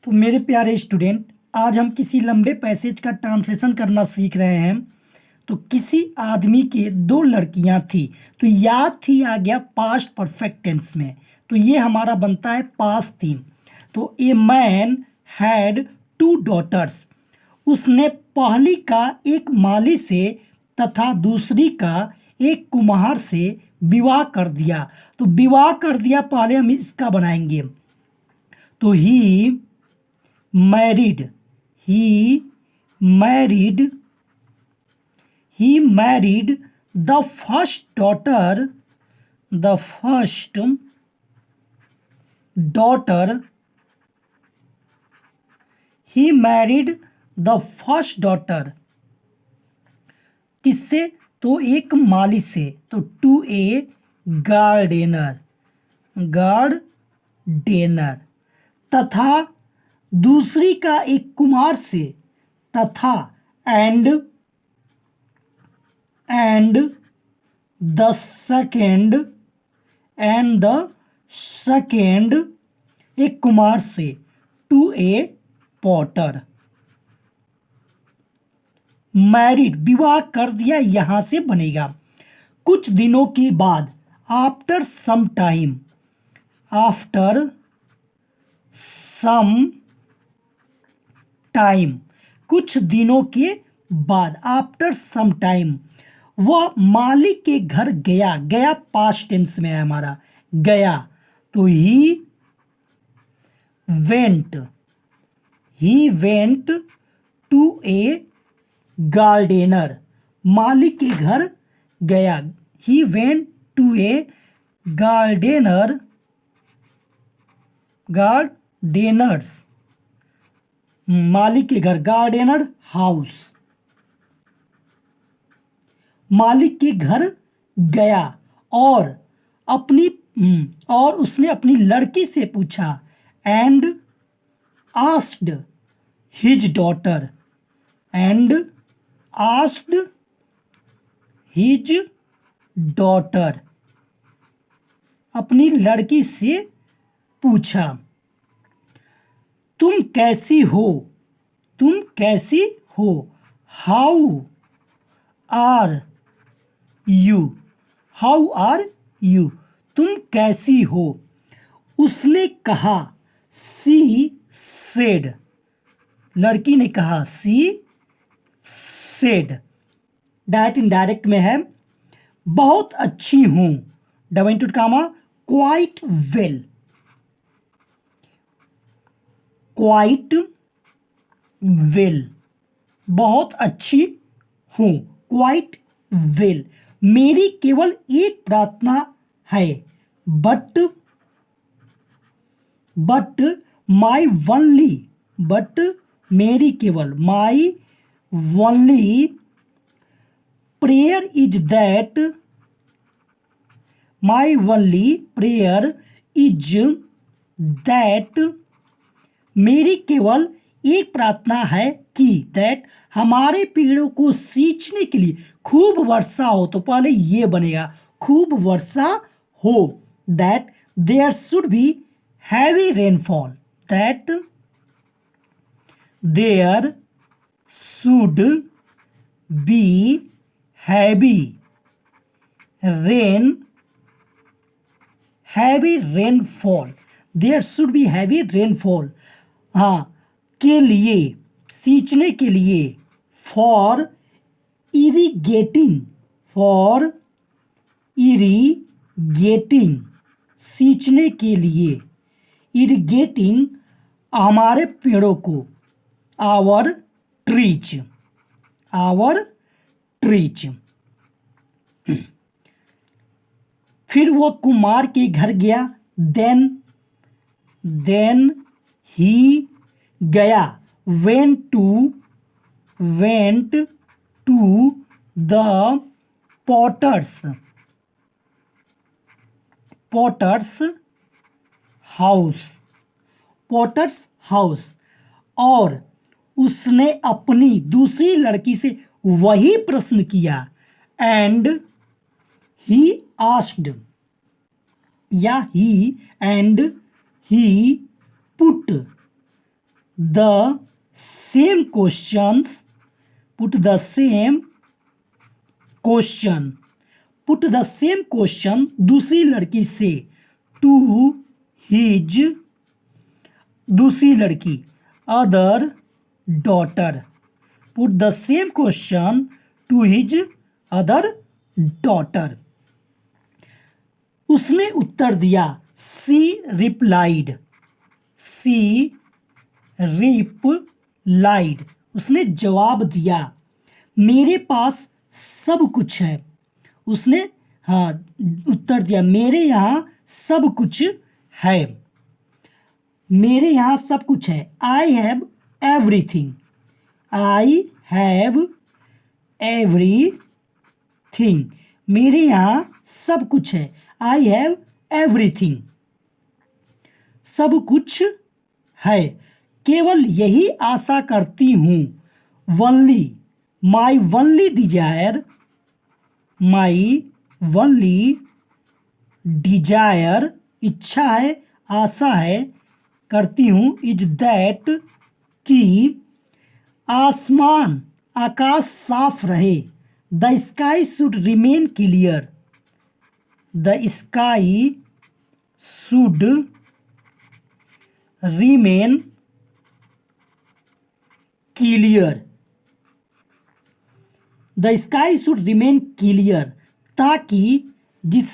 तो मेरे प्यारे स्टूडेंट, आज हम किसी लंबे पैसेज का ट्रांसलेशन करना सीख रहे हैं। तो किसी आदमी के दो लड़कियां थी, तो याद थी आ गया पास्ट परफेक्ट टेंस में। तो ये हमारा बनता है पास्ट थीम। तो a man had two daughters. उसने पहली का एक माली से तथा दूसरी का एक कुम्हार से विवाह कर दिया। तो विवाह कर दिया, पहले हम इसका बनाएंगे। तो ही married he married the first daughter he married the first daughter किससे? तो एक माली से। तो टू ए गार्डेनर तथा दूसरी का एक कुमार से तथा एंड द सेकेंड एक कुमार से टू ए पॉटर। मैरिड विवाह कर दिया, यहां से बनेगा कुछ दिनों के बाद। आफ्टर सम टाइम कुछ दिनों के बाद। आफ्टर सम टाइम वह मालिक के घर गया पास्ट टेंस में है हमारा, गया। तो he went to a gardener. मालिक के घर गया। ही वेंट टू ए गार्डेनर्स मालिक के घर, गार्डेनर हाउस। मालिक के घर गया और उसने अपनी लड़की से पूछा। एंड आस्क्ड हिज डॉटर अपनी लड़की से पूछा, तुम कैसी हो? How are you? तुम कैसी हो? उसने कहा, सी सेड। लड़की ने कहा, सी सेड। डायरेक्ट इनडायरेक्ट में है। बहुत अच्छी हूं। डबल इंटू कामा, क्वाइट वेल। बहुत अच्छी हूं, क्वाइट वेल। मेरी केवल एक प्रार्थना है, बट मेरी केवल माई वनली प्रेयर इज दैट मेरी केवल एक प्रार्थना है कि दैट हमारे पेड़ों को सींचने के लिए खूब वर्षा हो। तो पहले ये बनेगा, खूब वर्षा हो। That there should be heavy rainfall. There should be heavy rainfall. हाँ, के लिए, सींचने के लिए। फॉर इरिगेटिंग सींचने के लिए। इरिगेटिंग हमारे पेड़ों को। Our trees. फिर वो कुमार के घर गया। देन ही गया। Went to the potter's house. और उसने अपनी दूसरी लड़की से वही प्रश्न किया। एंड ही आस्क्ड या ही put the same questions, put the same question, put the same question दूसरी लड़की से to his दूसरी लड़की other daughter, put the same question to his other daughter. उसने उत्तर दिया, she replied, she replied, उसने जवाब दिया, मेरे पास सब कुछ है, उसने उत्तर दिया, मेरे यहाँ सब कुछ है, मेरे यहाँ सब कुछ है, I have everything, I have everything, मेरे यहाँ सब कुछ है, आई हैव एवरीथिंग, सब कुछ है, केवल यही आशा करती हूँ, वनली, माई वनली डिजायर, माई वनली डिजायर, इच्छा है, आशा है, करती हूँ, इज दैट, कि आसमान, आकाश साफ रहे, the sky should remain clear, the sky should remain clear, the sky should remain clear, ताकि जिस